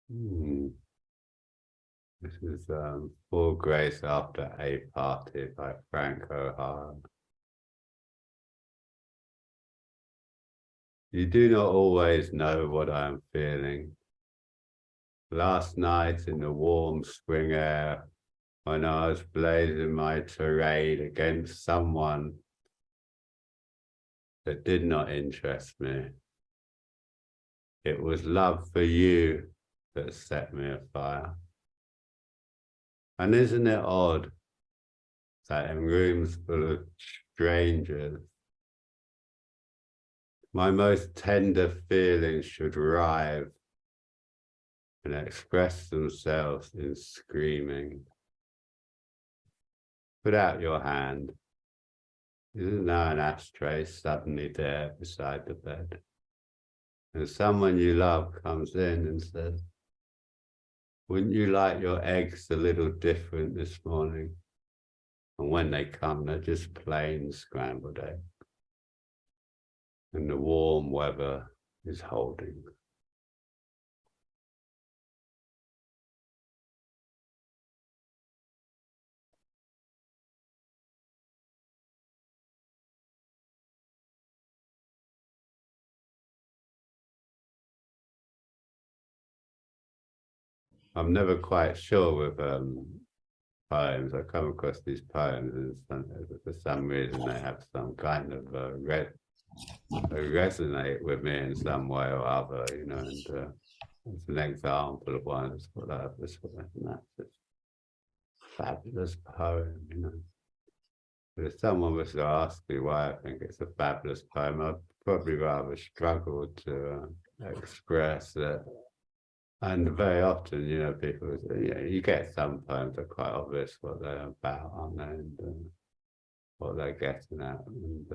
Hmm. This is Full Grace After a Party by Frank O'Hara. You do not always know what I am feeling. Last night in the warm spring air, when I was blazing my tirade against someone that did not interest me, it was love for you that set me afire. And isn't it odd that in rooms full of strangers, my most tender feelings should rive and express themselves in screaming? Put out your hand. Isn't now an ashtray suddenly there beside the bed? And someone you love comes in and says, wouldn't you like your eggs a little different this morning? And when they come, they're just plain scrambled eggs. And the warm weather is holding. I'm never quite sure with poems. I come across these poems and for some reason they have some kind of resonate with me in some way or other, you know, and it's an example of one. It's what that's a fabulous poem, you know. But if someone was to ask me why I think it's a fabulous poem, I'd probably rather struggle to express it. And very often, you know, people, you get some poems that are quite obvious what they're about, aren't they? And what they're getting at. And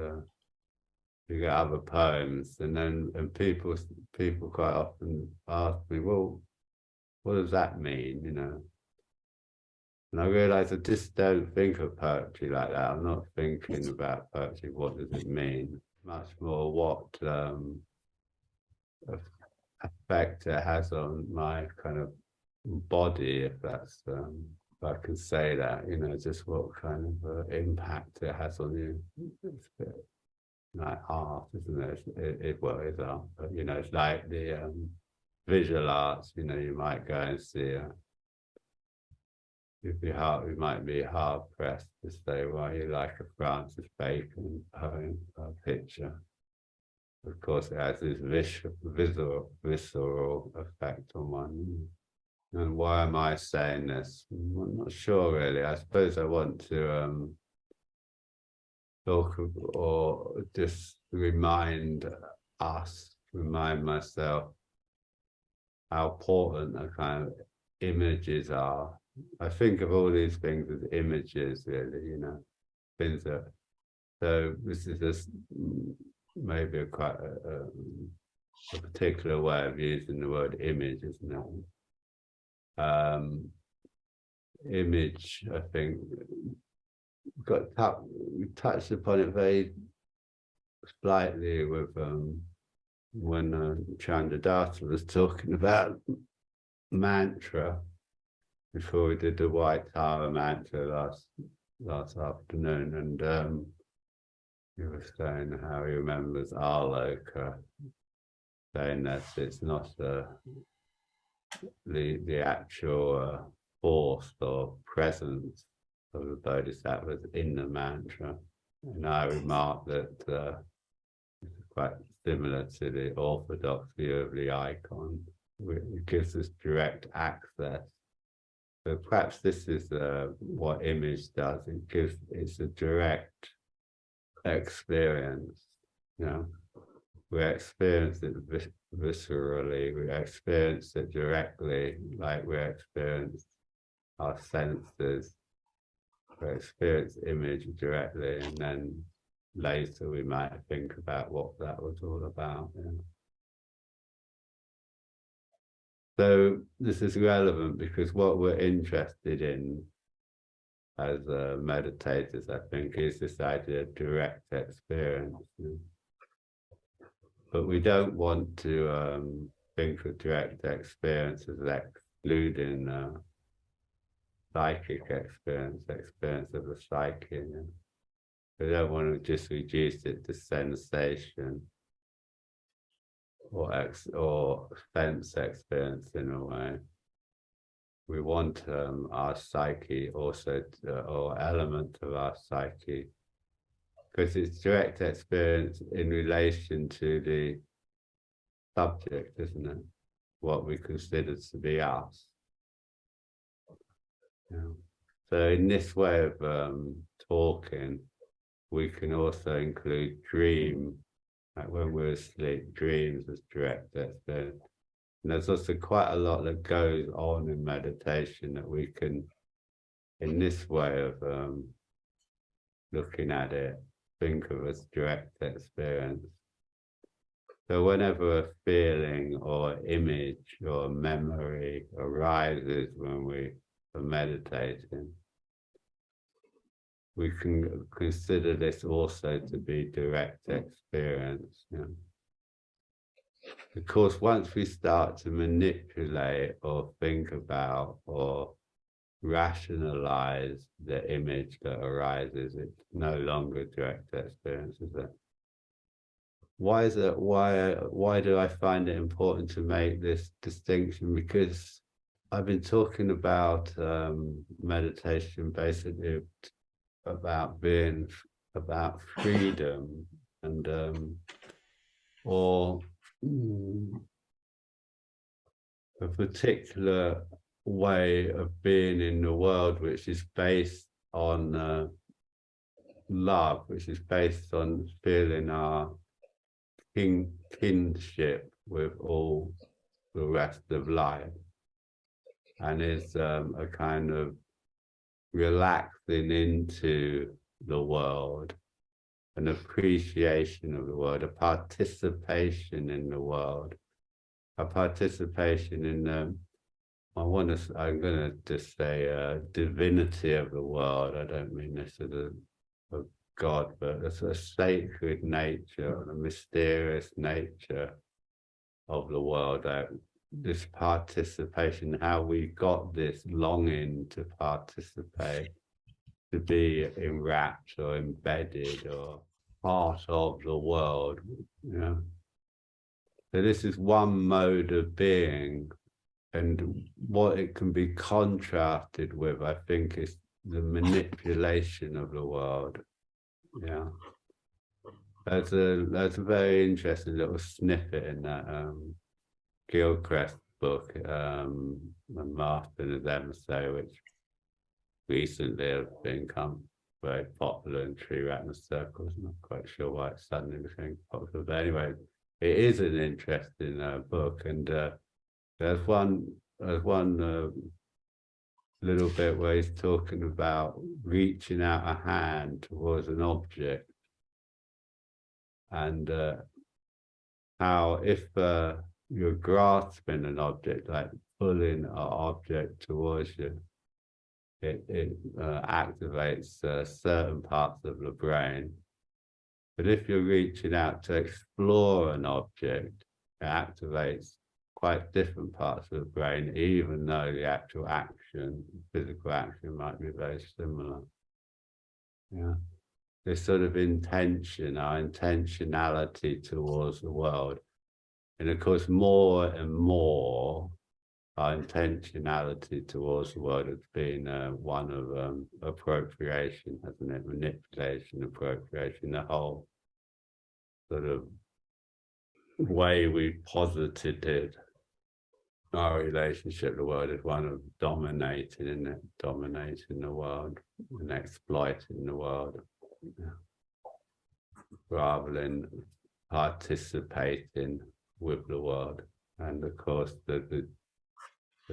you get other poems, and people quite often ask me, well, what does that mean? You know, and I realise I just don't think of poetry like that. I'm not thinking about poetry. What does it mean? Much more what effect it has on my kind of body, if that's if I can say that. You know, just what kind of impact it has on you. It's a bit like art, isn't it? Well, it's art, but you know, it's like the visual arts. You know, you might go and see you might be hard pressed to say why you like a Francis Bacon poem or picture. Of course, it has this visceral effect on one. And why am I saying this? I'm not sure really. I suppose I want to talk or just remind myself how important the kind of images are. I think of all these things as images, really, you know, things that. So this is just maybe a quite a particular way of using the word image, isn't it? Image, I think, we touched upon it very slightly with when Chandadatta was talking about mantra before we did the White Tara mantra last afternoon, and he was saying how he remembers Aloka saying that it's not the actual force or presence of the bodhisattvas in the mantra. And I remarked that it's quite similar to the orthodox view of the icon. It gives us direct access. So perhaps this is what image does. It's a direct experience. You know, we experience it viscerally. We experience it directly, like we experience our senses. We experience image directly, and then later we might think about what that was all about. You know? So this is relevant because what we're interested in as meditators, I think, is this idea of direct experience. You know? But we don't want to think of direct experience as excluding psychic experience of the psyche. You know? We don't want to just reduce it to sensation or sense experience in a way. We want our psyche also, or element of our psyche, because it's direct experience in relation to the subject, isn't it? What we consider to be us. Yeah. So in this way of talking, we can also include dream, like when we're asleep, dreams as direct experience. And there's also quite a lot that goes on in meditation that we can, in this way of looking at it, think of as direct experience. So whenever a feeling or image or memory arises when we are meditating, we can consider this also to be direct experience. You know? Of course, once we start to manipulate or think about or rationalize the image that arises, it's no longer direct experience, is it? Why is it? Why do I find it important to make this distinction? Because I've been talking about meditation basically about being about freedom and or a particular way of being in the world which is based on love, which is based on feeling our kinship with all the rest of life, and is a kind of relaxing into the world, an appreciation of the world, a participation in the world, a participation in I'm going to just say divinity of the world. I don't mean this as a God, but it's a sacred nature, a mysterious nature of the world. This participation, how we got this longing to participate, to be enwrapped or embedded or part of the world. You know? So this is one mode of being, and what it can be contrasted with, I think, is the manipulation of the world. Yeah, that's a very interesting little snippet in that Gilchrist book, Master and his Emissary, which recently has become very popular in Tree Ratner circles. I'm not quite sure why it's suddenly becoming popular, but anyway, it is an interesting book, and there's one little bit where he's talking about reaching out a hand towards an object, and how if you're grasping an object, like pulling an object towards you, it activates certain parts of the brain. But if you're reaching out to explore an object, it activates quite different parts of the brain, even though the actual action, physical action, might be very similar. Yeah. This sort of intention, our intentionality towards the world. And of course, more and more, our intentionality towards the world has been one of appropriation, hasn't it? Manipulation, appropriation, the whole sort of way we posited our relationship to the world is one of dominating, isn't it? Dominating the world and exploiting the world, rather than participating with the world. And of course, the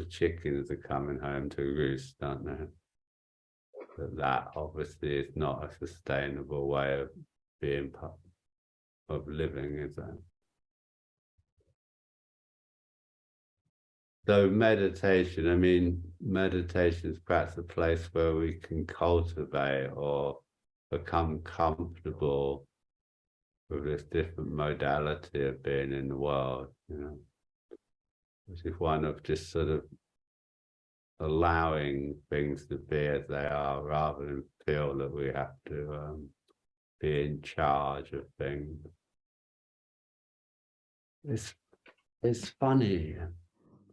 chickens are coming home to roost, aren't they? That obviously is not a sustainable way of being of living, is it? So meditation, I mean, meditation is perhaps a place where we can cultivate or become comfortable with this different modality of being in the world, you know. which is one of just sort of allowing things to be as they are, rather than feel that we have to be in charge of things. It's funny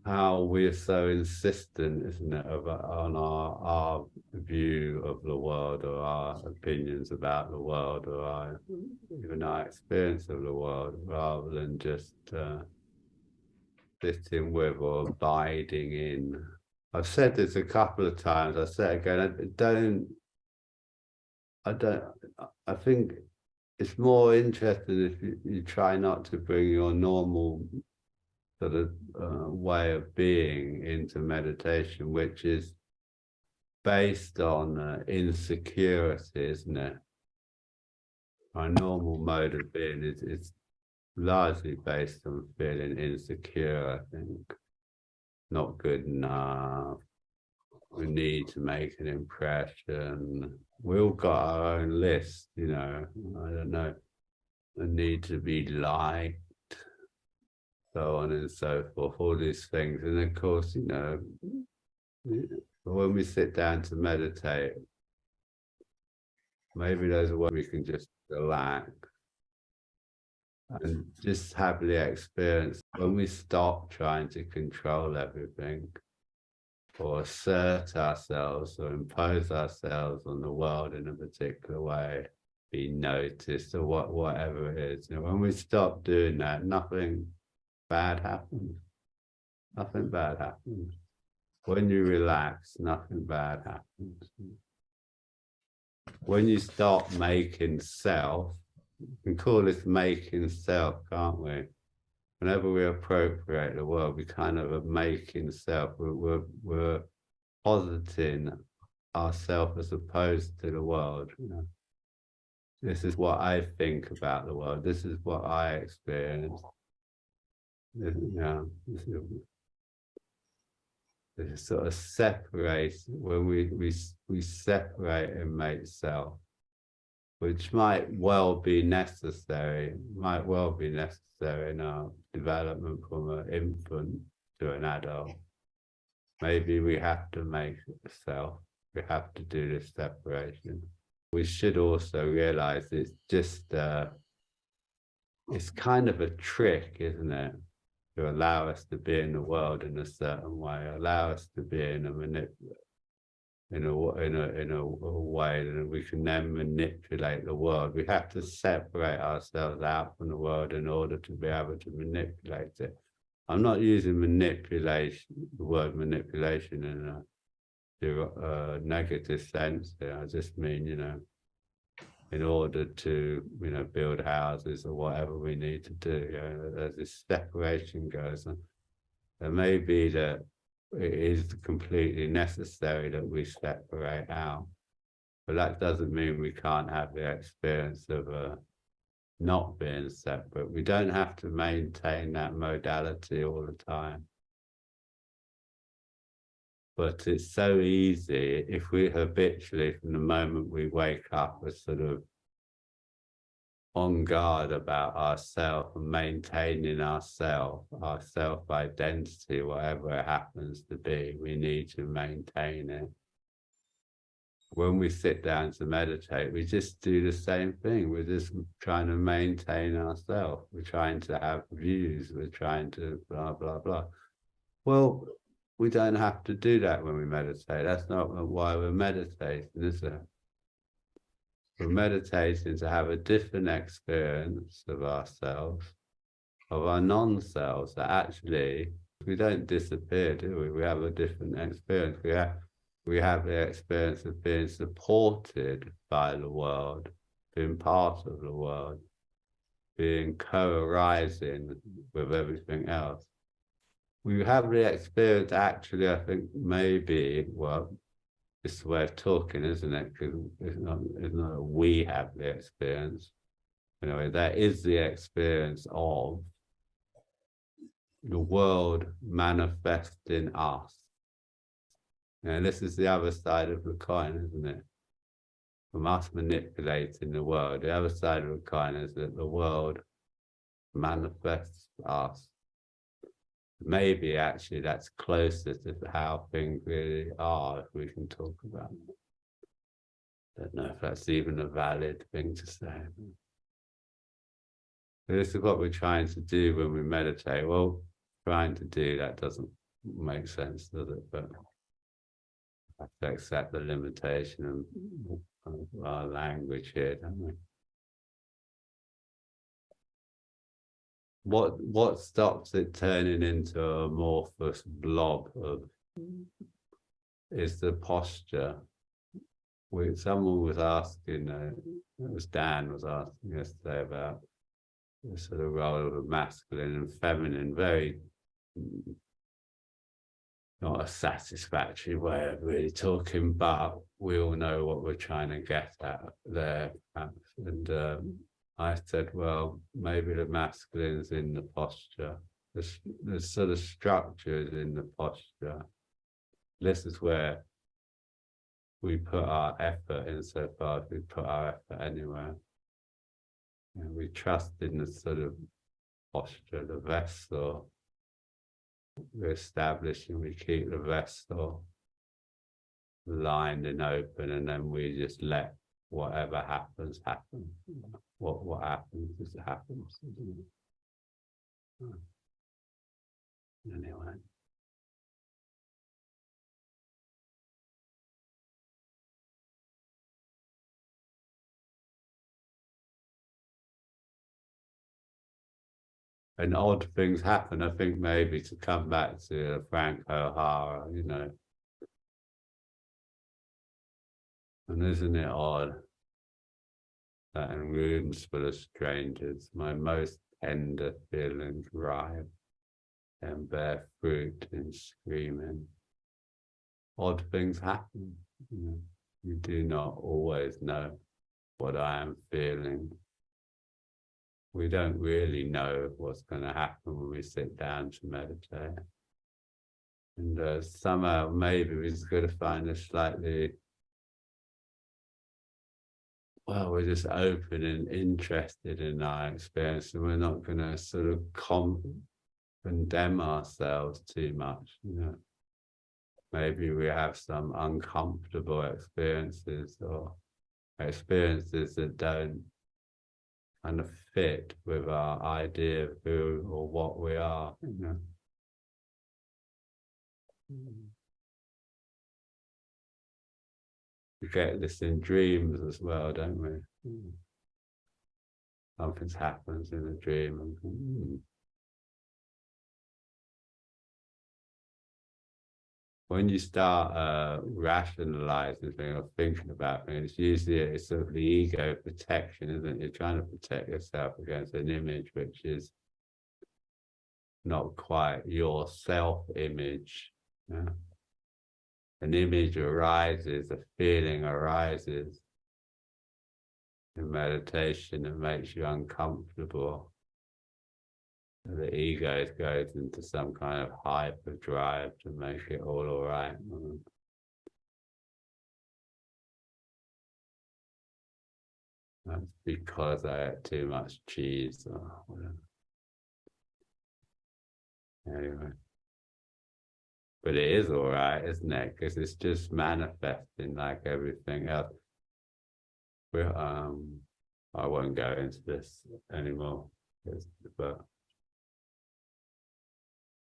how we're so insistent, isn't it, on our view of the world, or our opinions about the world, or even our experience of the world, rather than just sitting with or abiding in. I've said this a couple of times. I say it again. I think it's more interesting if you try not to bring your normal sort of way of being into meditation, which is based on insecurity, isn't it? Our normal mode of being is largely based on feeling insecure, I think. Not good enough. We need to make an impression. We all got our own list, you know. I don't know. The need to be liked, so on and so forth, all these things. And of course, you know, when we sit down to meditate, maybe there's a way we can just relax and just have the experience when we stop trying to control everything, or assert ourselves or impose ourselves on the world in a particular way, be noticed, or whatever it is. You know, when we stop doing that, nothing bad happens. Nothing bad happens. When you relax, nothing bad happens. When you stop making self, we can call this making self, can't we? Whenever we appropriate the world, we kind of are making self. We're positing ourselves as opposed to the world. You know? This is what I think about the world. This is what I experience. This is sort of separate when we separate and make self, which might well be necessary in our development from an infant to an adult. Maybe we have to make self. We have to do this separation. We should also realize it's just it's kind of a trick, isn't it? To allow us to be in the world in a certain way, allow us to be in a way that we can then manipulate the world. We have to separate ourselves out from the world in order to be able to manipulate it. I'm not using manipulation, the word manipulation in a negative sense here. I just mean, you know, in order to, you know, build houses or whatever we need to do, you know, as this separation goes on. It may be that it is completely necessary that we separate out, but that doesn't mean we can't have the experience of not being separate. We don't have to maintain that modality all the time. But it's so easy if we habitually, from the moment we wake up, are sort of on guard about ourselves and maintaining our self-identity, whatever it happens to be, we need to maintain it. When we sit down to meditate, we just do the same thing. We're just trying to maintain ourselves. We're trying to have views. We're trying to blah, blah, blah. Well, we don't have to do that when we meditate. That's not why we're meditating, is it? We're meditating to have a different experience of ourselves, of our non-selves, that actually we don't disappear, do we? We have a different experience. We have the experience of being supported by the world, being part of the world, being co-arising with everything else. We have the experience, actually, I think maybe, well, it's the way of talking, isn't it? Because it's not that we have the experience. Anyway, that is the experience of the world manifesting us. And this is the other side of the coin, isn't it? From us manipulating the world, the other side of the coin is that the world manifests us. maybe actually that's closer to how things really are, if we can talk about it. I don't know if that's even a valid thing to say. This is what we're trying to do when we meditate. Well, trying to do that doesn't make sense, does it? But I have to accept the limitation of our language here, don't we? What stops it turning into a amorphous blob of is the posture. Someone was asking, it was Dan was asking yesterday about the sort of role of a masculine and feminine, very not a satisfactory way of really talking, but we all know what we're trying to get at there. And I said, well, maybe the masculine's in the posture. The sort of structure is in the posture. This is where we put our effort in so far as we put our effort anywhere. And we trust in the sort of posture, the vessel. We're establishing, we keep the vessel lined and open, and then we just let whatever happens happen. What happens is it happens. Anyway. And odd things happen. I think maybe to come back to Frank O'Hara, you know. And isn't it odd that in rooms full of strangers, my most tender feelings rise and bear fruit in screaming. Odd things happen. You know, you do not always know what I am feeling. We don't really know what's going to happen when we sit down to meditate. And somehow maybe we're just going to find a slightly, well, we're just open and interested in our experience, and we're not going to sort of condemn ourselves too much. You know, maybe we have some uncomfortable experiences or experiences that don't kind of fit with our idea of who or what we are, you know. We get this in dreams as well, don't we? Something happens in a dream. And, when you start rationalizing things or thinking about things, usually it's sort of the ego protection, isn't it? You're trying to protect yourself against an image which is not quite your self-image. Yeah? An image arises, a feeling arises in meditation that makes you uncomfortable. The ego goes into some kind of hyperdrive to make it all right. That's because I ate too much cheese or whatever. Anyway. But it is all right, isn't it? Because it's just manifesting like everything else. I won't go into this anymore, but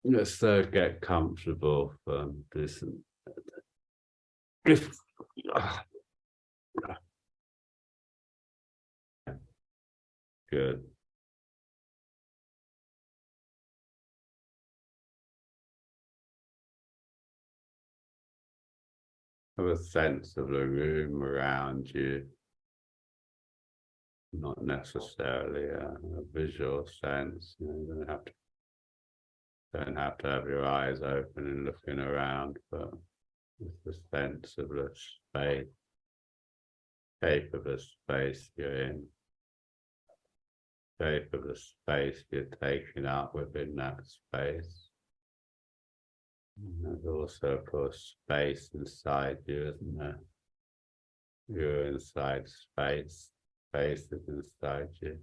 let's get comfortable from this. Good. Have a sense of the room around you, not necessarily a visual sense. You know, you don't have to have your eyes open and looking around, but it's the sense of the space, shape of the space you're in, shape of the space you're taking up within that space. And there's also, of course, space inside you, isn't there? You're inside space, space is inside you.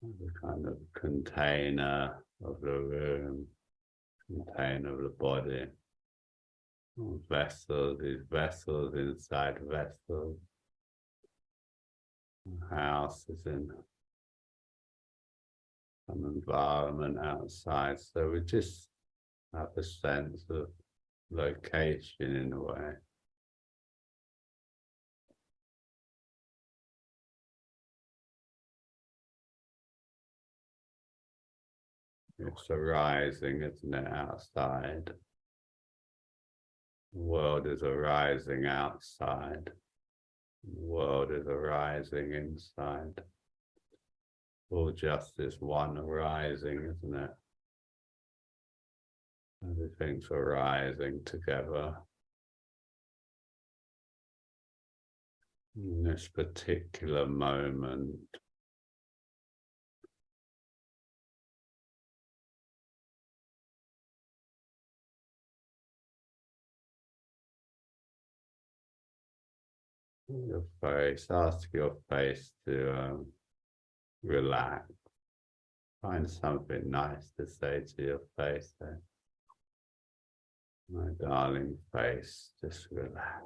the kind of container of the room, container of the body, vessels, these vessels inside vessels. The house is in an environment outside, so we just have a sense of location in a way. It's arising, isn't it, outside? The world is arising outside. The world is arising inside. All just this one arising, isn't it? Everything's arising together. In this particular moment, your face, ask your face to relax. Find something nice to say to your face then. My darling face, just relax.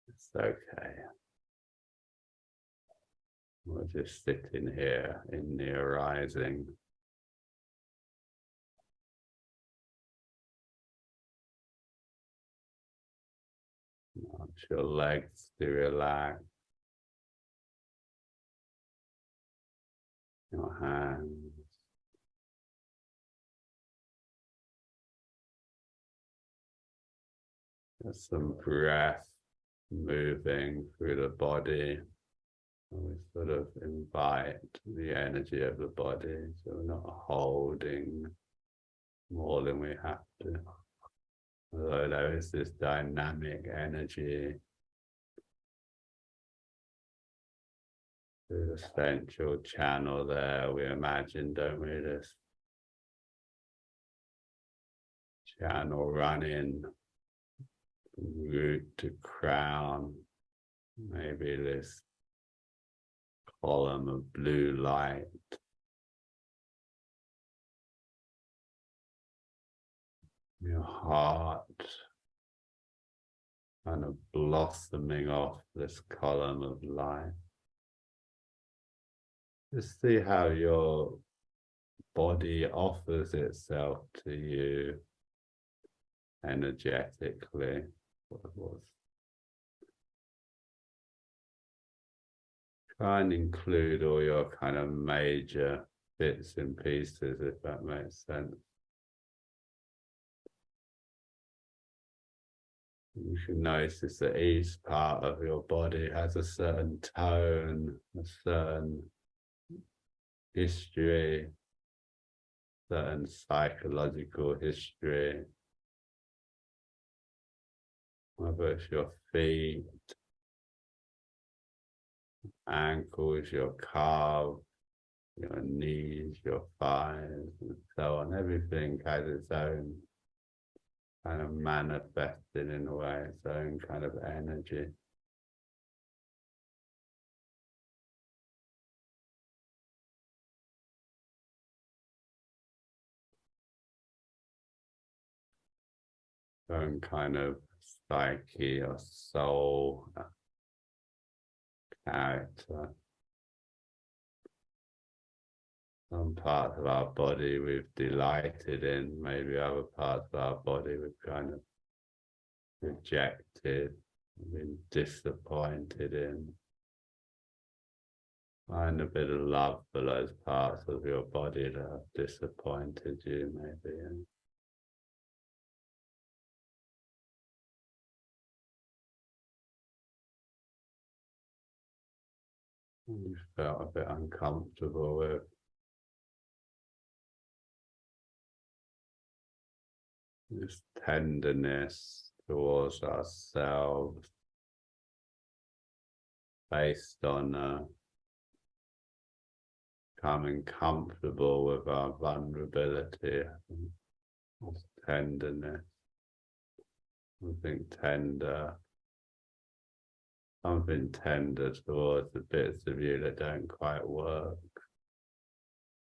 It's okay. We're just sitting here in the arising. Want your legs to relax. Your hands. There's some breath moving through the body. And we sort of invite the energy of the body, so we're not holding more than we have to. Although there is this dynamic energy through the central channel there, we imagine, don't we, this channel running from root to crown, maybe this column of blue light. Your heart kind of blossoming off this column of light. Just see how your body offers itself to you energetically. Try and include all your kind of major bits and pieces, if that makes sense. You should notice that each part of your body has a certain tone, a certain history, certain psychological history. Whether it's your feet, ankles, your calves, your knees, your thighs, and so on. Everything has its own kind of manifested in a way, its own kind of energy. Own kind of psyche or soul, character. Some parts of our body we've delighted in, maybe other parts of our body we've kind of rejected, been disappointed in. Find a bit of love for those parts of your body that have disappointed you, maybe. And you felt a bit uncomfortable with. This tenderness towards ourselves based on becoming comfortable with our vulnerability. This tenderness. I think tender something tender towards the bits of you that don't quite work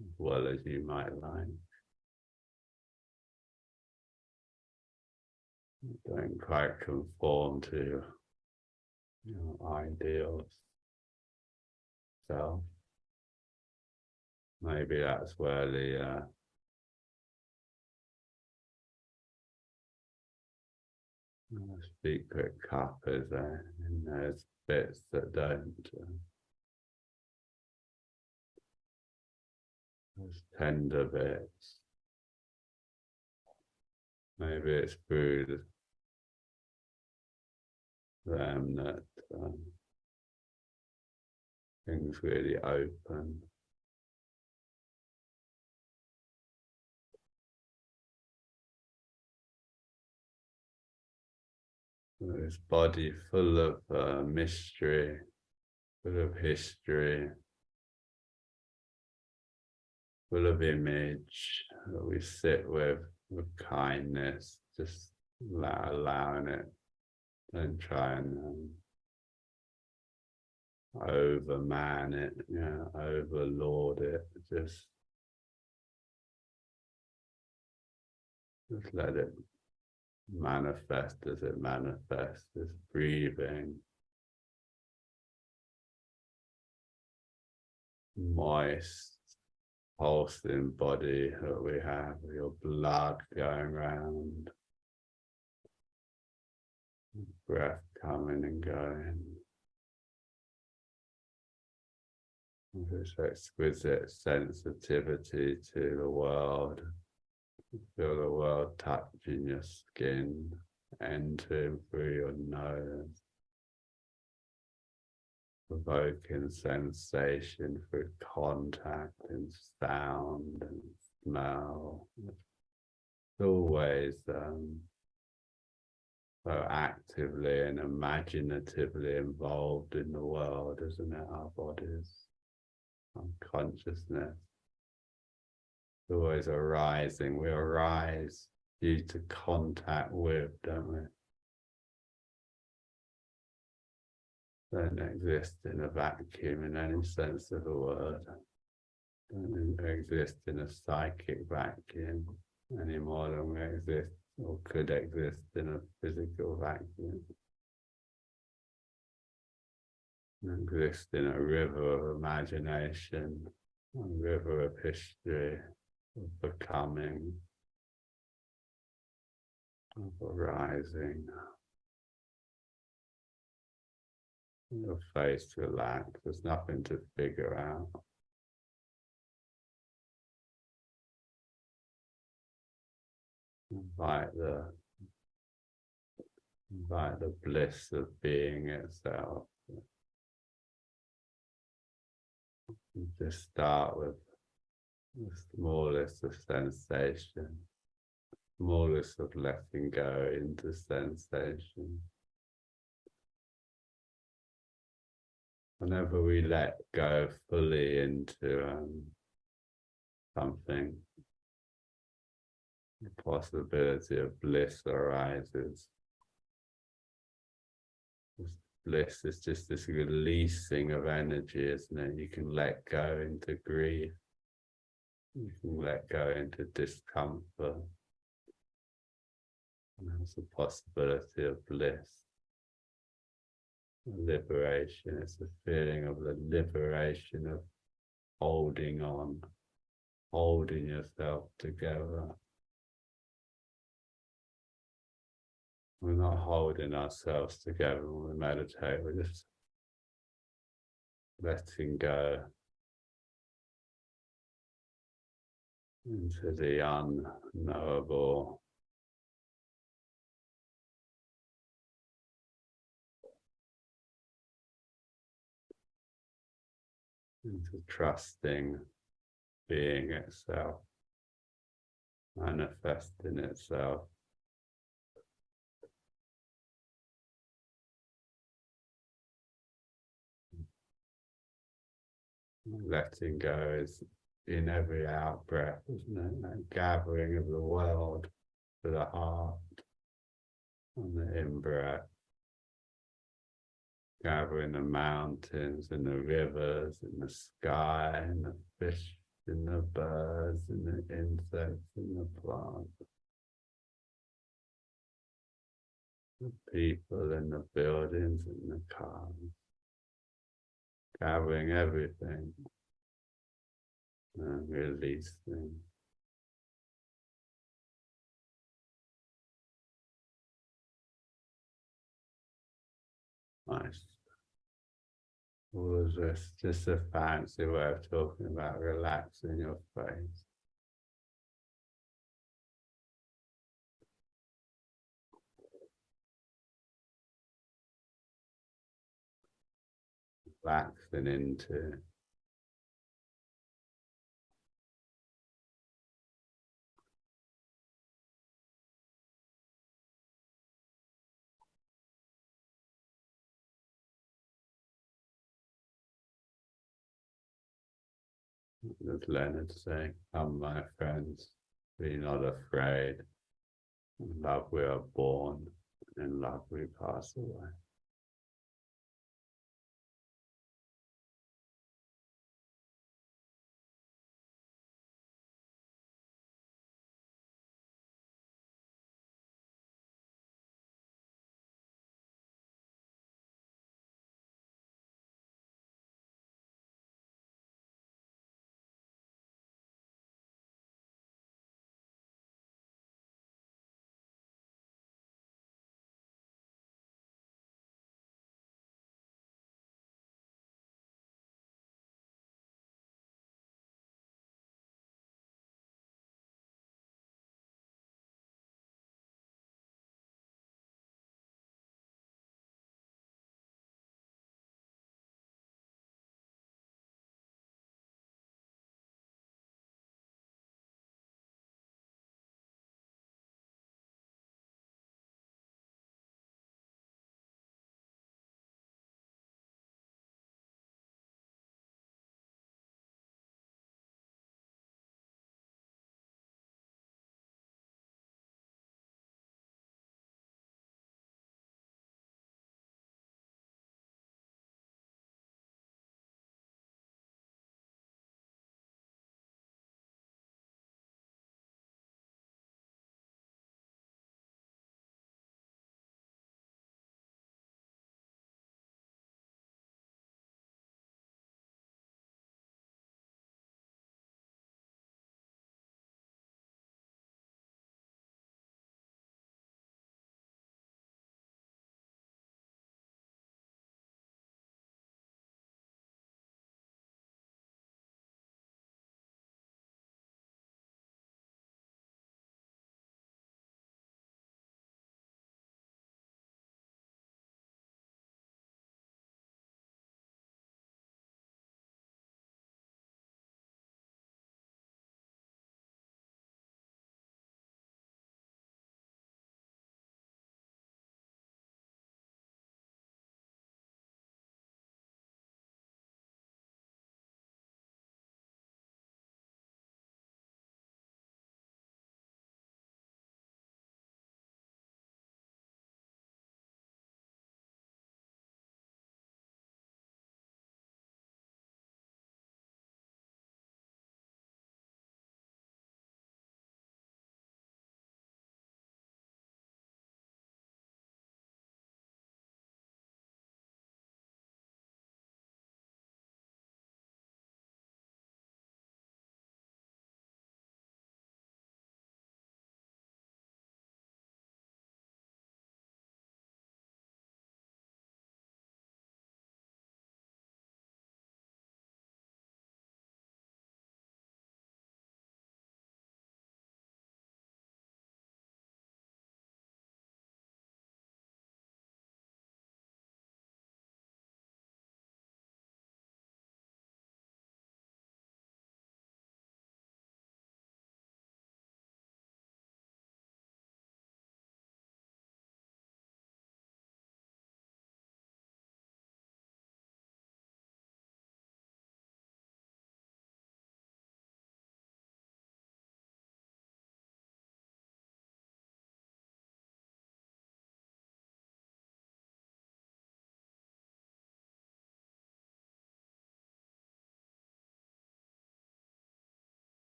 as well as you might like. Don't quite conform to your ideals. So maybe that's where the secret cup is there, and there's bits that don't. Those tender bits. Maybe it's through them that things really open. This body full of mystery, full of history, full of image that we sit with kindness, just allowing it. Don't try and overman it, overlord it. Just let it manifest as it manifests, this breathing, moist, pulsing body that we have, your blood going around, breath coming and going. This exquisite sensitivity to the world. Feel the world touching your skin, entering through your nose, provoking sensation through contact and sound and smell. It's always so actively and imaginatively involved in the world, isn't it? Our bodies, our consciousness. Always arising. We arise due to contact with, don't we? Don't exist in a vacuum in any sense of the word. Don't exist in a psychic vacuum any more than we exist or could exist in a physical vacuum. We exist in a river of imagination, a river of history, of becoming, of arising. Your face relaxed, there's nothing to figure out. Invite the bliss of being itself. Just start with the smallest of sensation, smallest of letting go into sensation. Whenever we let go fully into something, the possibility of bliss arises. This bliss is just this releasing of energy, isn't it? You can let go into grief. You can let go into discomfort. And there's a possibility of bliss. Liberation. It's a feeling of the liberation of holding on, holding yourself together. We're not holding ourselves together when we meditate, we're just letting go into the unknowable. Into trusting being itself, manifesting itself. Letting go is in every out breath, isn't it? That gathering of the world to the heart, and the in breath, gathering the mountains and the rivers and the sky and the fish and the birds and the insects and the plants, the people and the buildings and the cars, gathering everything and releasing. Nice. All of this, just a fancy way of talking about relaxing your face. Relaxing into as Leonard saying, come my friends, be not afraid. In love we are born, in love we pass away.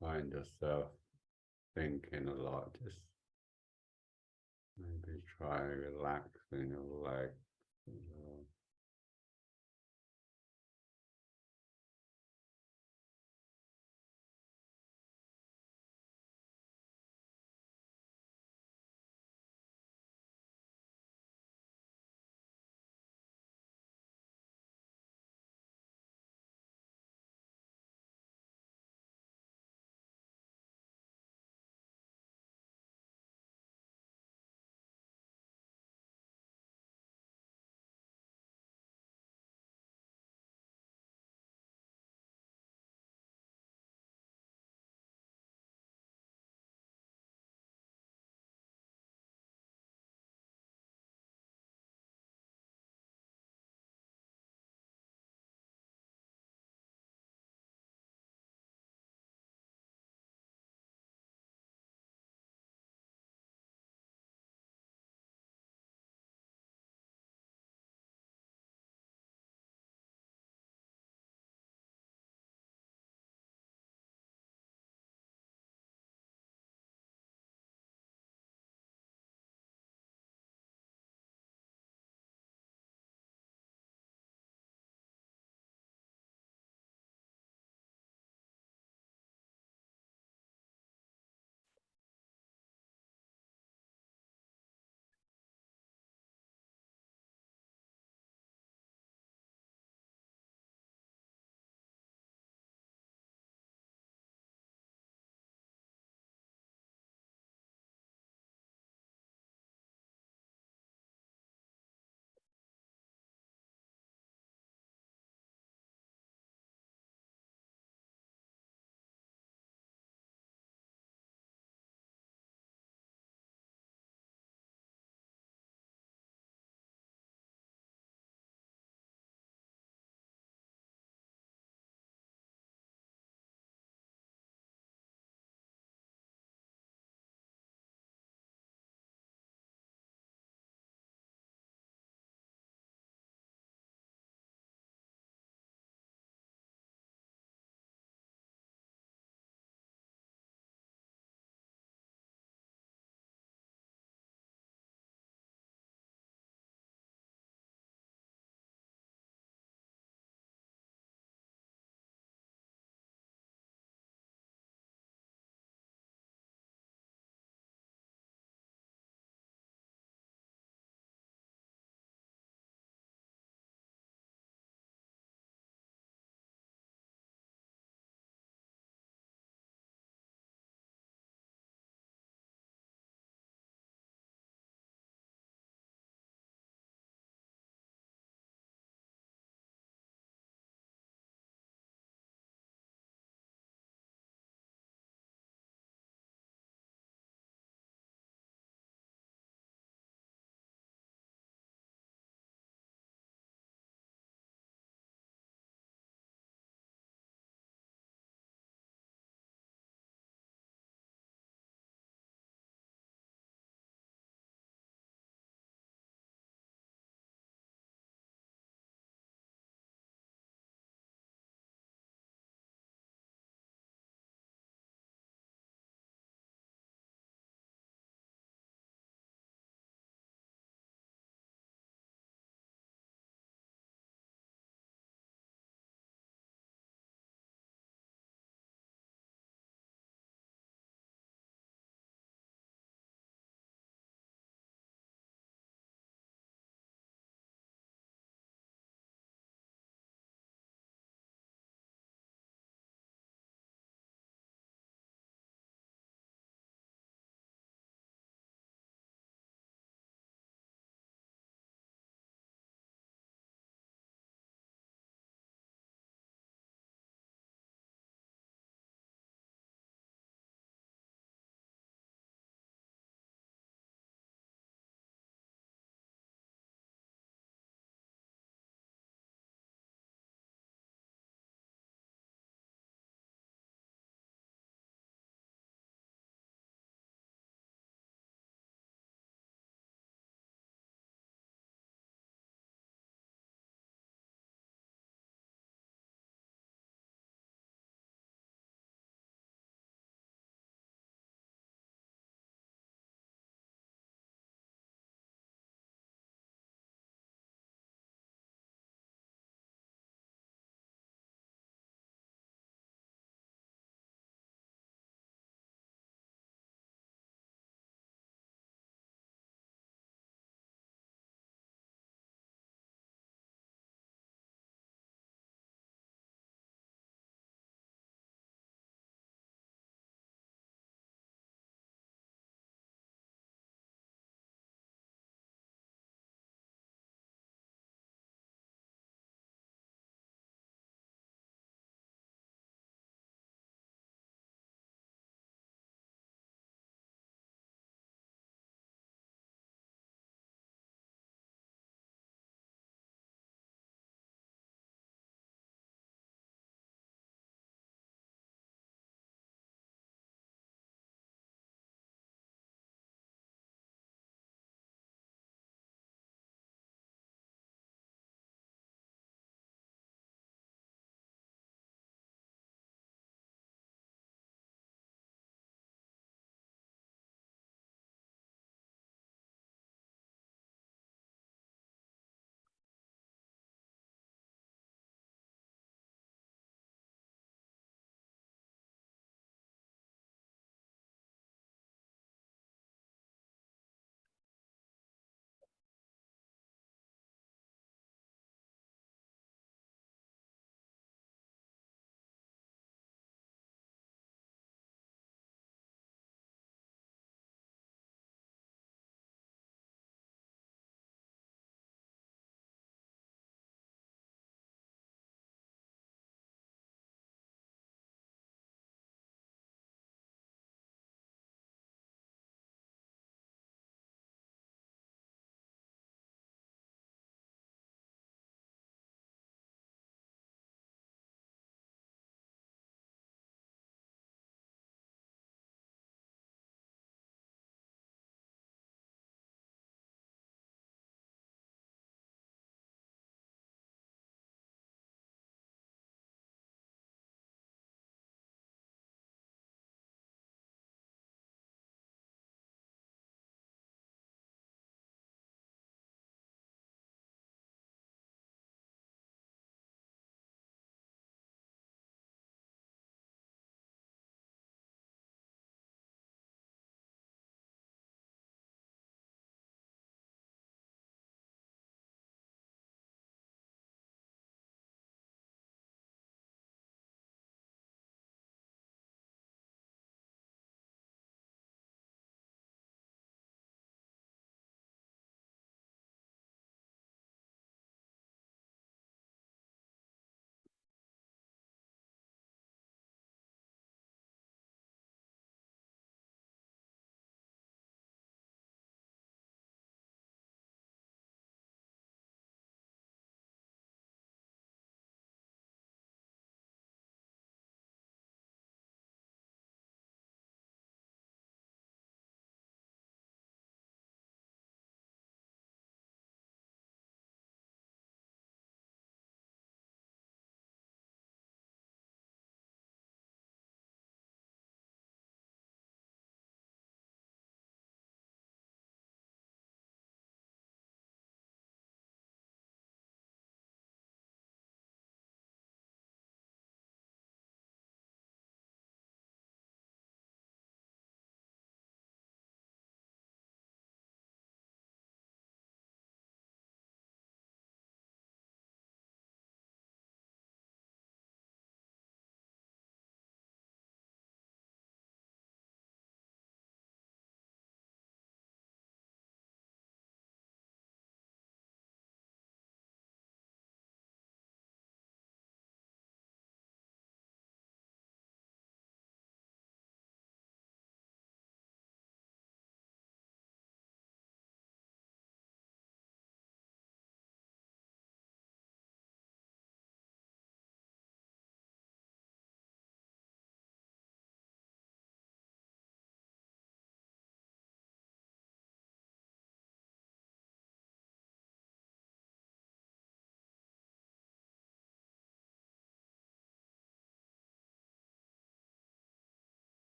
find yourself thinking a lot, just maybe try relaxing your legs.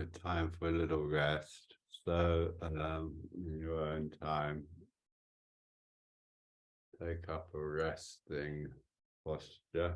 time for a little rest. So, in your own time, take up a resting posture.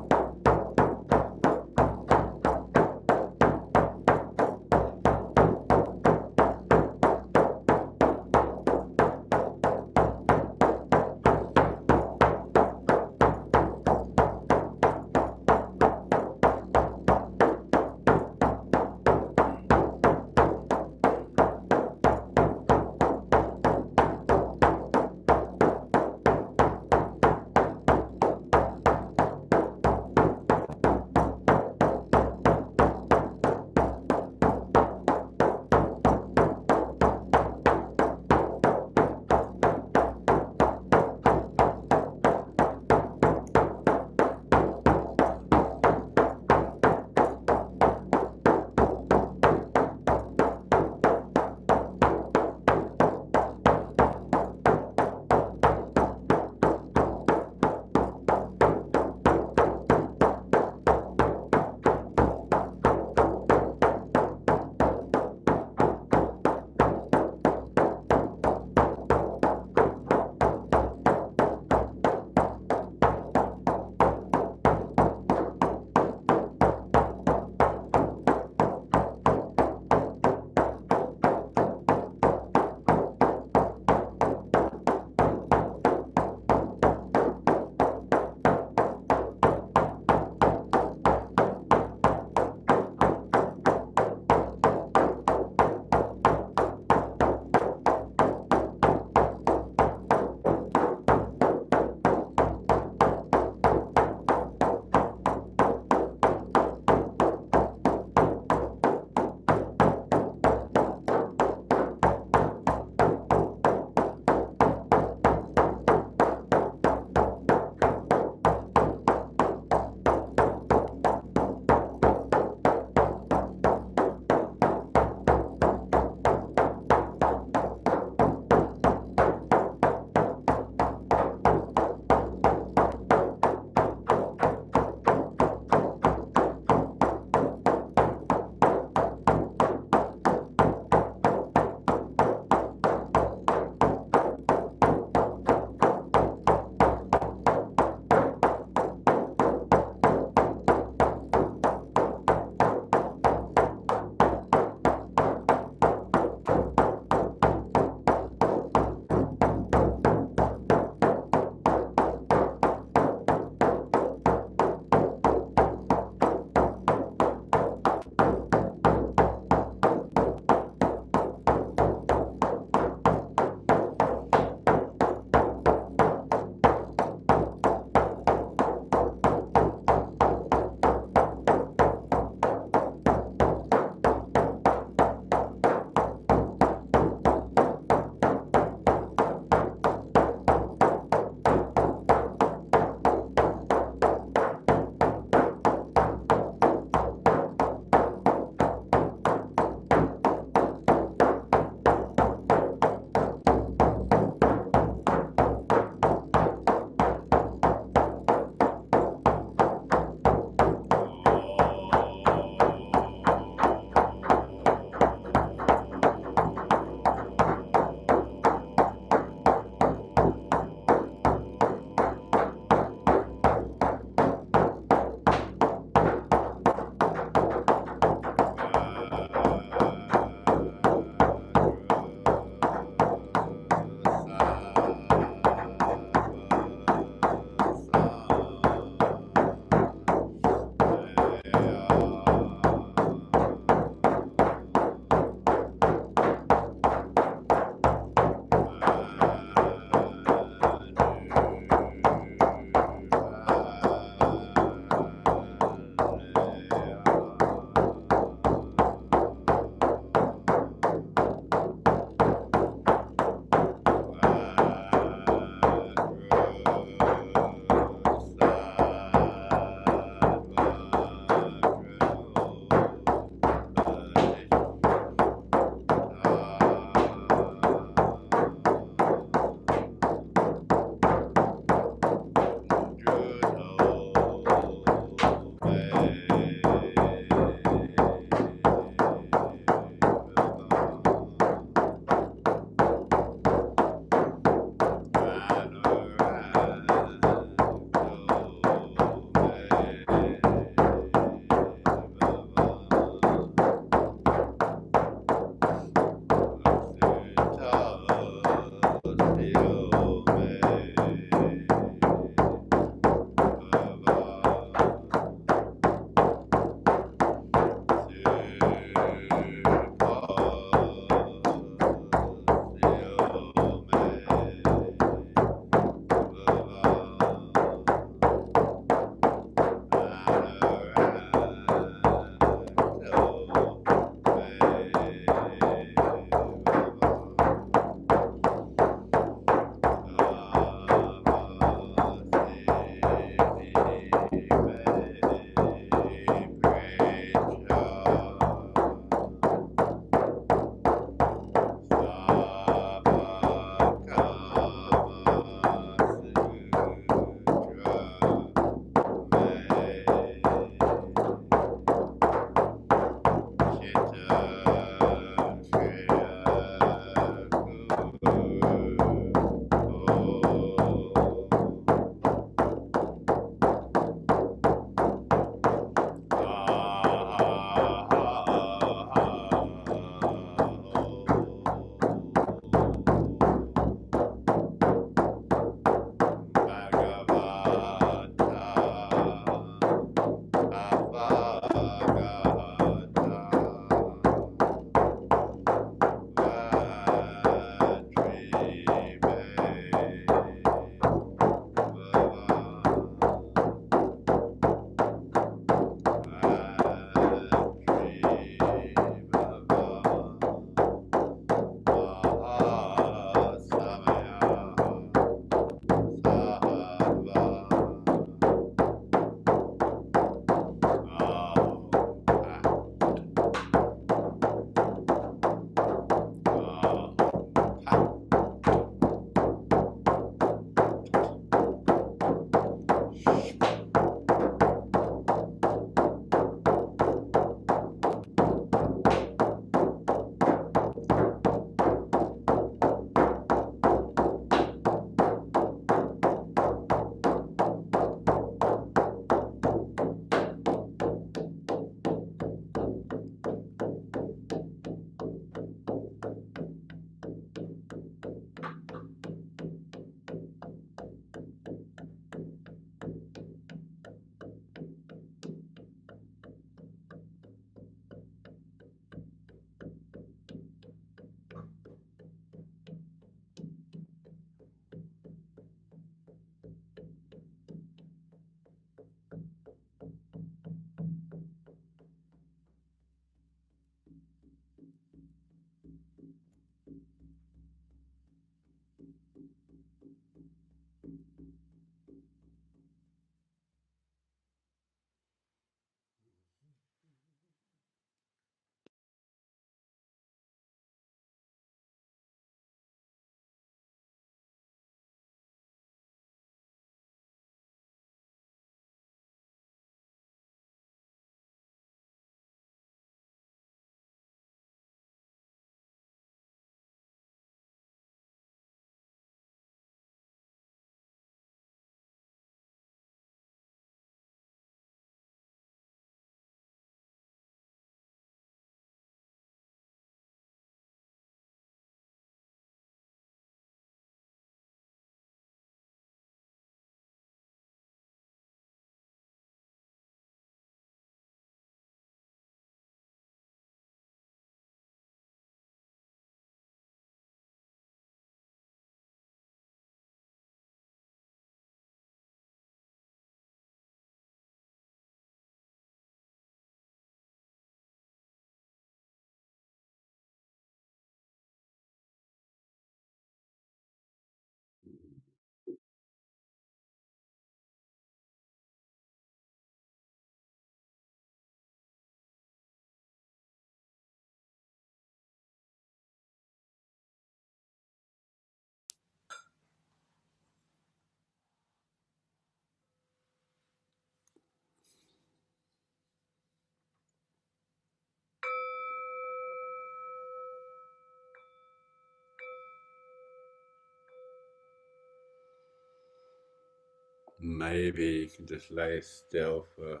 Maybe you can just lay still for a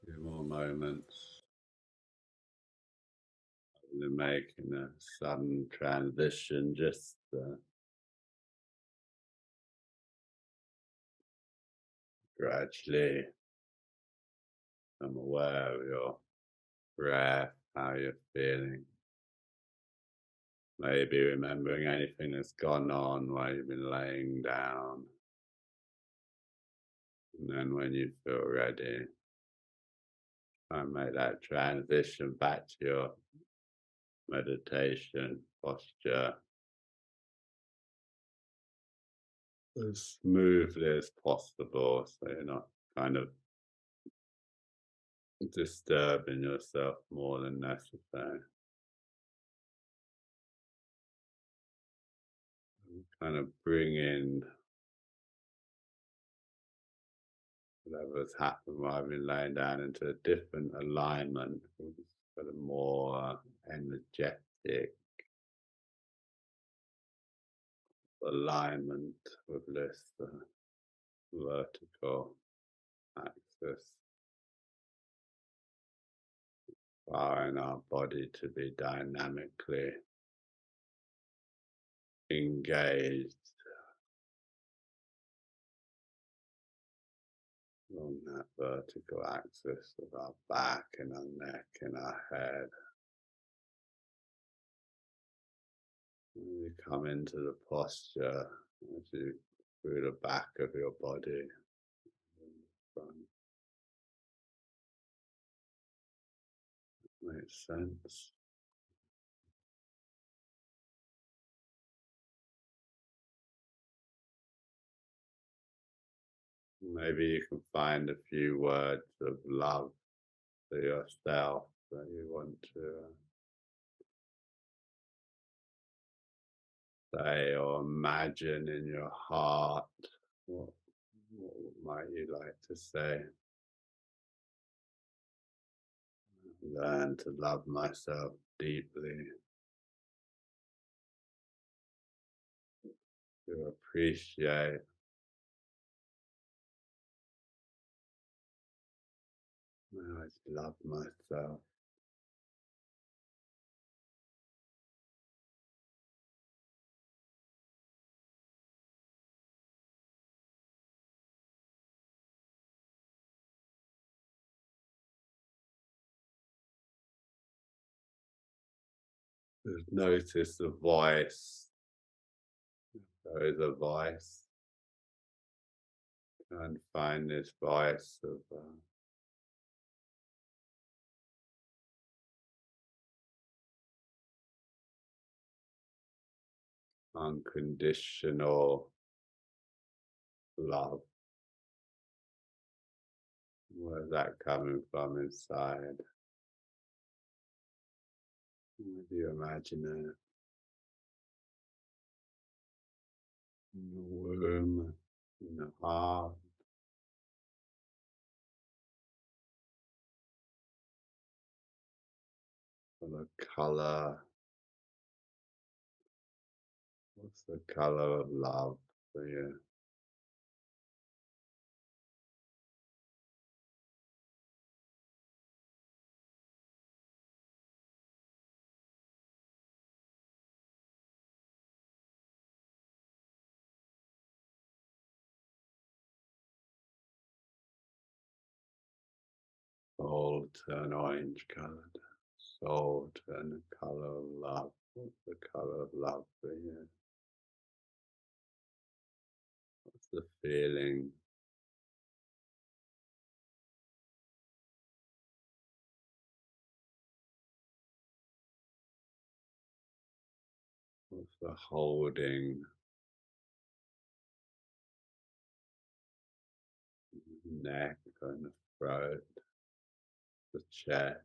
few more moments, and then making a sudden transition, just gradually become aware of your breath, how you're feeling. Maybe remembering anything that's gone on while you've been laying down. And then when you feel ready, try and make that transition back to your meditation posture as smoothly as possible, so you're not kind of disturbing yourself more than necessary. Kind of bring in whatever's happened while I've been laying down into a different alignment, sort of more energetic alignment with this vertical axis, allowing our body to be dynamically engaged along that vertical axis of our back and our neck and our head. When you come into the posture, as you through the back of your body, front. Makes sense. Maybe you can find a few words of love to yourself that you want to say or imagine in your heart. What might you like to say? Learn to love myself deeply, to appreciate I love myself. Just notice the voice. There is a voice. And find this voice of unconditional love. Where's that coming from inside? What do you imagine it? In the womb, in the heart, or the color. What's the color of love for you? Soul turn orange colored. Soul turn the color of love. What's the color of love for you? What's the feeling? What's the holding? Neck and the throat, the chest.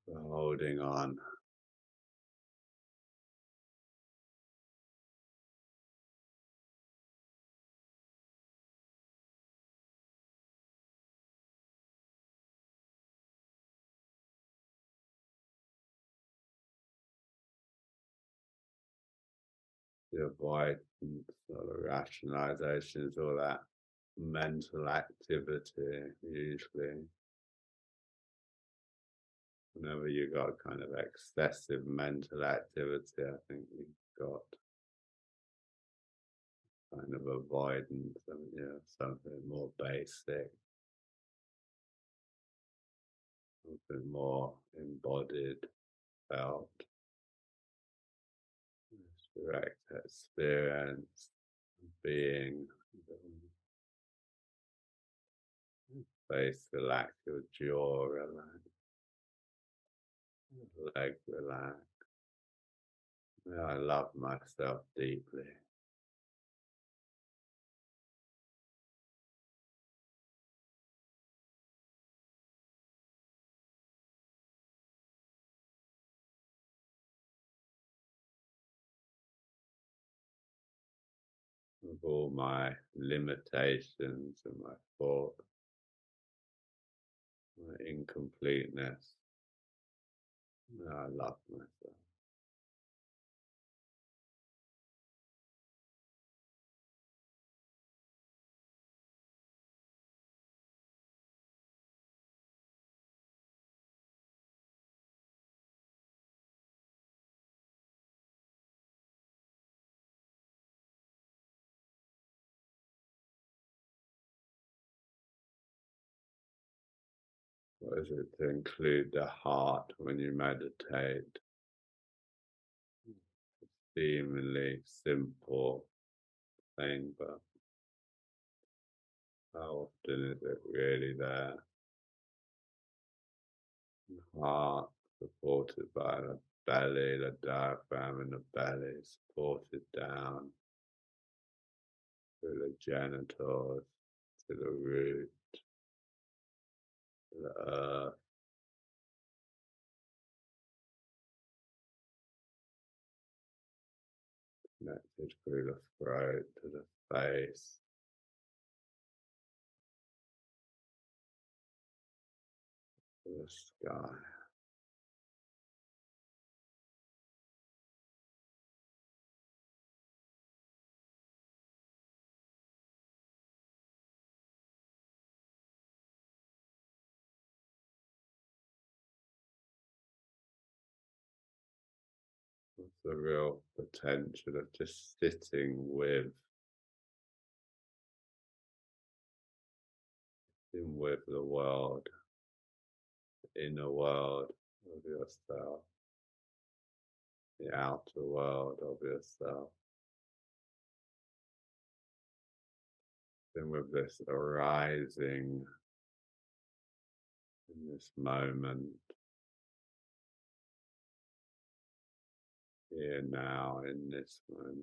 The holding on. the avoidance, or the rationalizations, all that mental activity. Usually, whenever you got kind of excessive mental activity, I think you've got kind of avoidance, and something more basic, something more embodied, felt, direct experience, being, face relax, your jaw relax, leg relax. Yeah, I love myself deeply. With all my limitations and my thoughts, my incompleteness. Yeah, I love myself. What is it to include the heart when you meditate? Seemingly simple thing, but how often is it really there? The heart supported by the belly, the diaphragm in the belly, supported down through the genitals to the root, to the earth, connected through the throat to the face, to the sky. What's the real potential of just sitting with the world, the inner world of yourself, the outer world of yourself, then with this arising in this moment, here now, in this moment.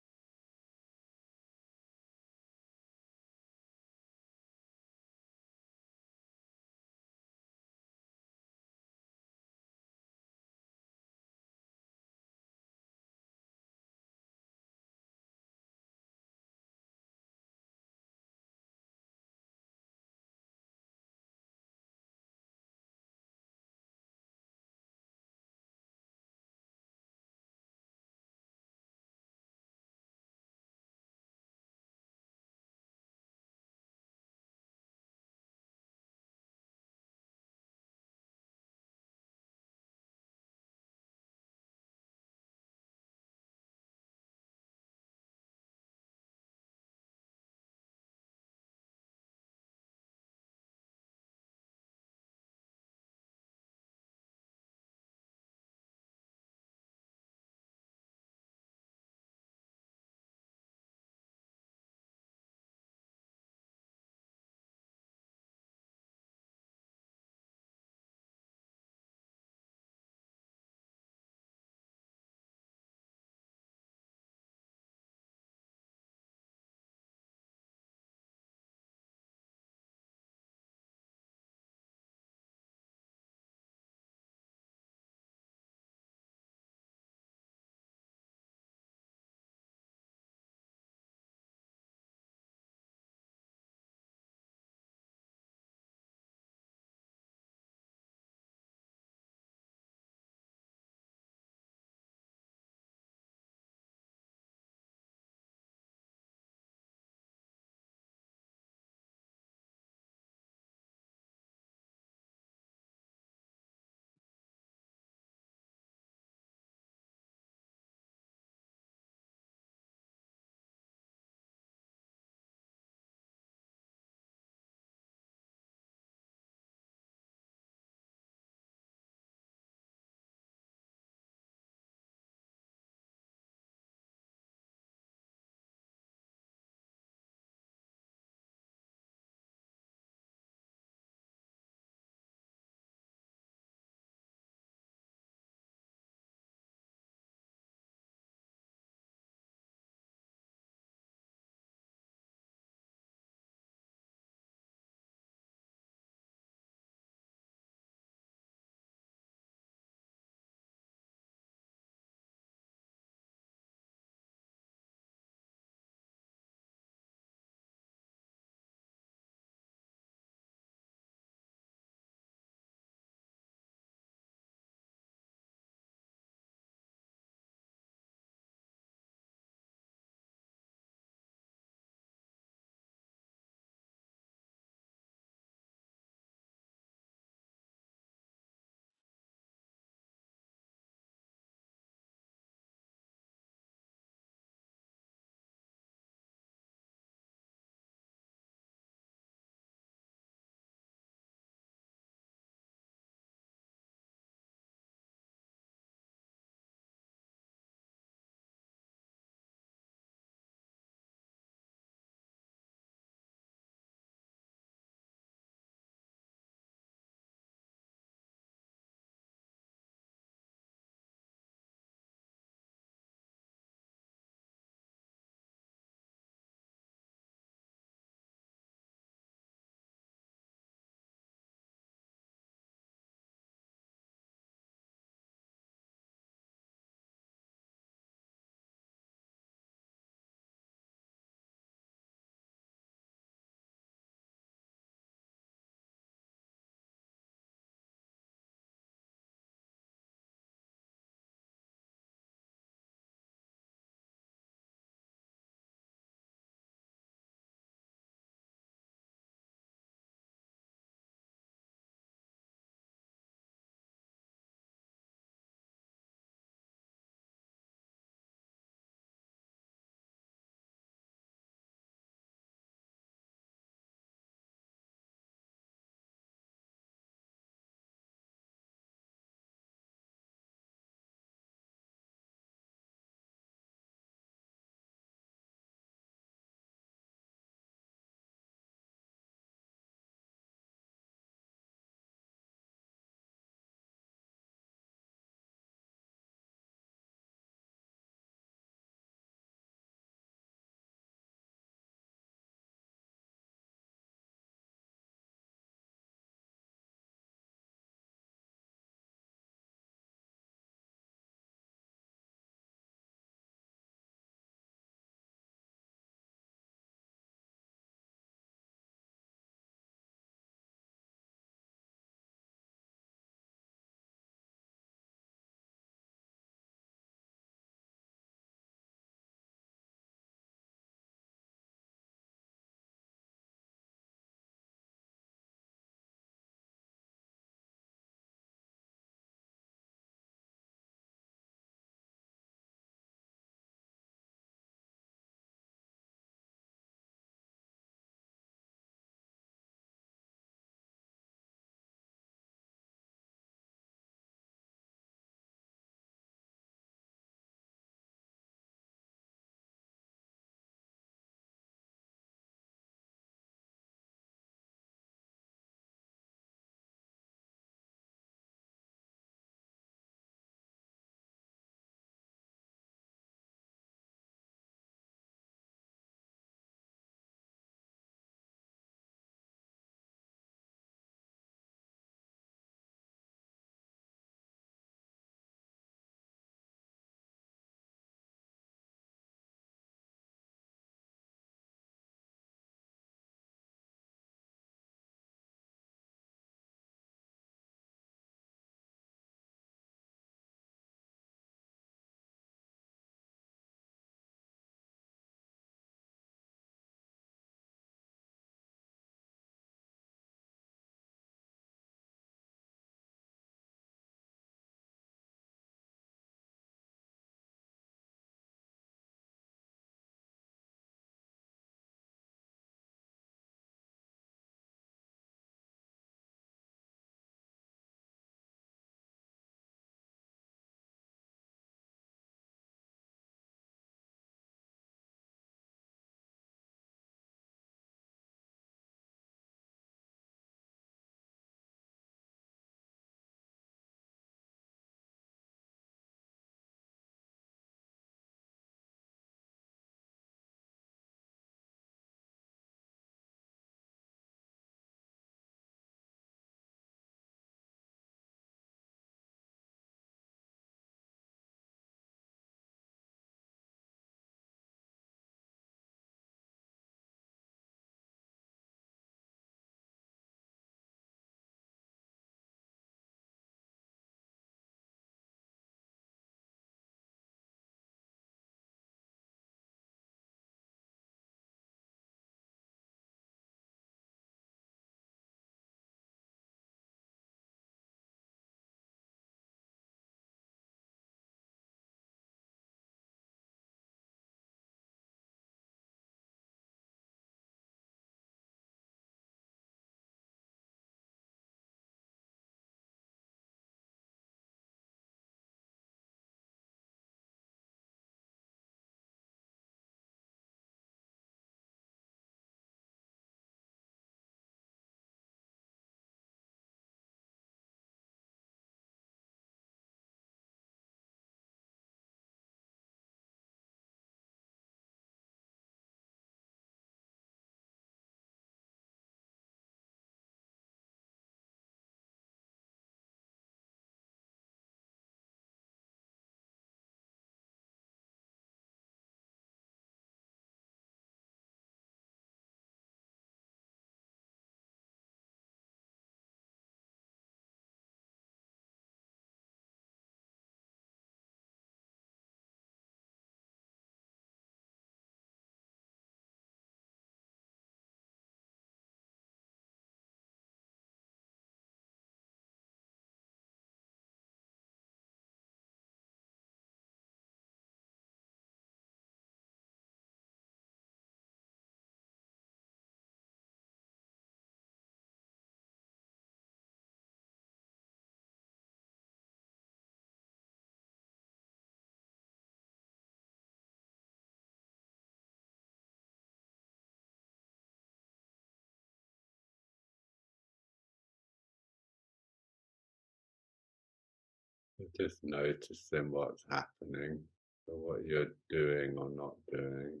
Just noticing what's happening, or what you're doing or not doing.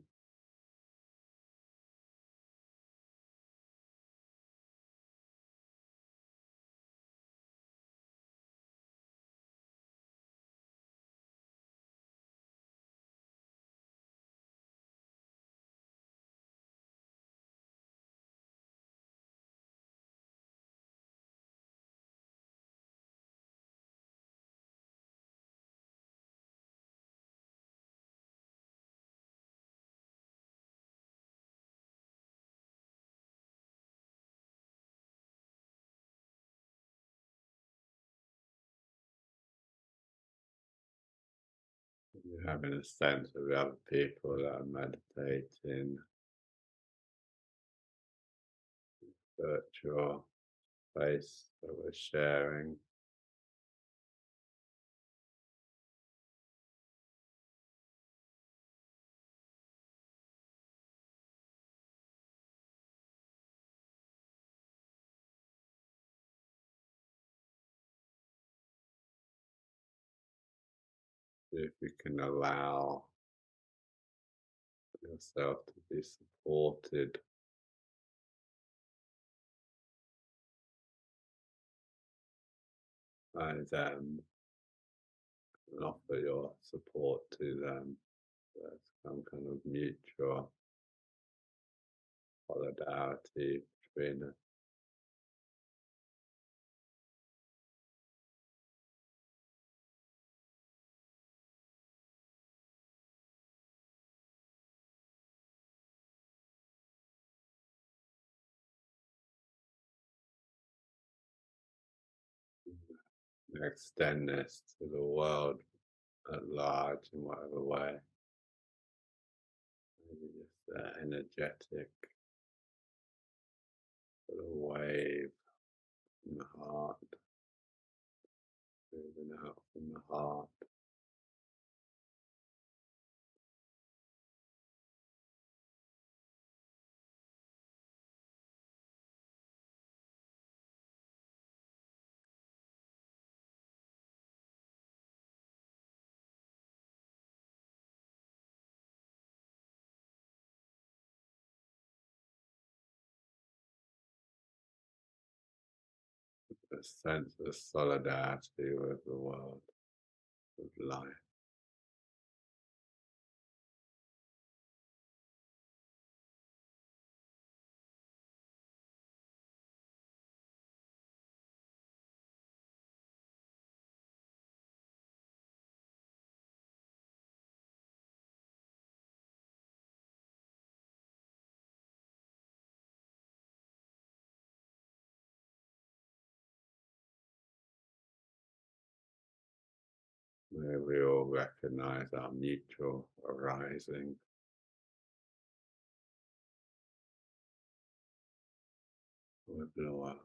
You're having a sense of the other people that are meditating, virtual space that we're sharing. If you can allow yourself to be supported by them and offer your support to them. There's some kind of mutual solidarity between us. And extend this to the world at large in whatever way. Maybe just energetic sort of wave from the heart, moving out from the heart. A sense of solidarity with the world, with life. Where we all recognize our mutual arising with the world.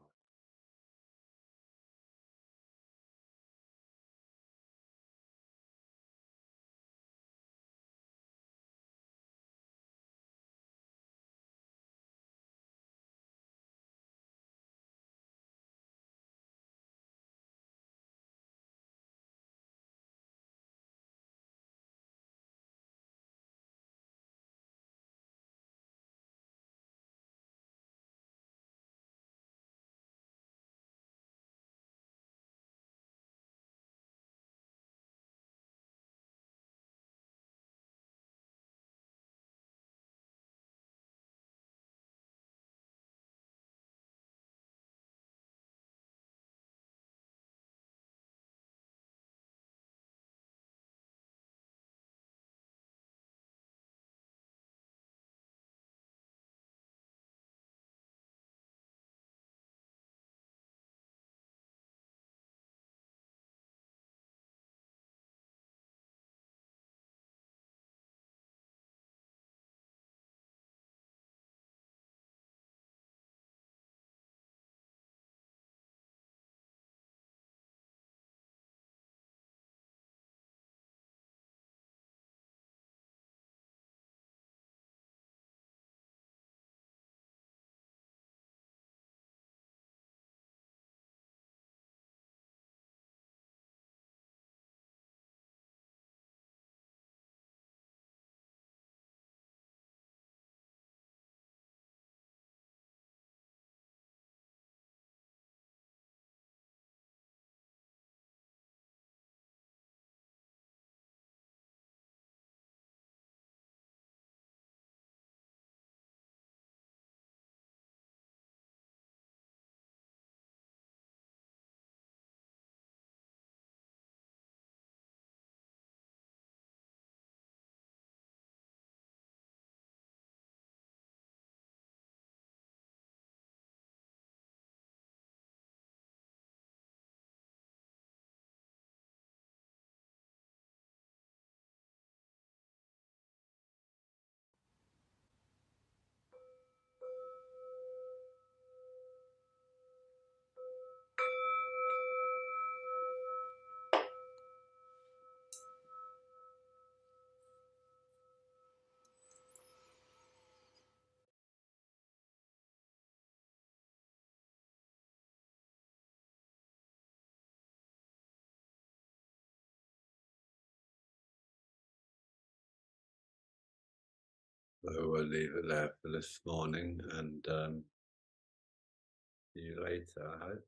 So we'll leave it there for this morning and see you later, I hope.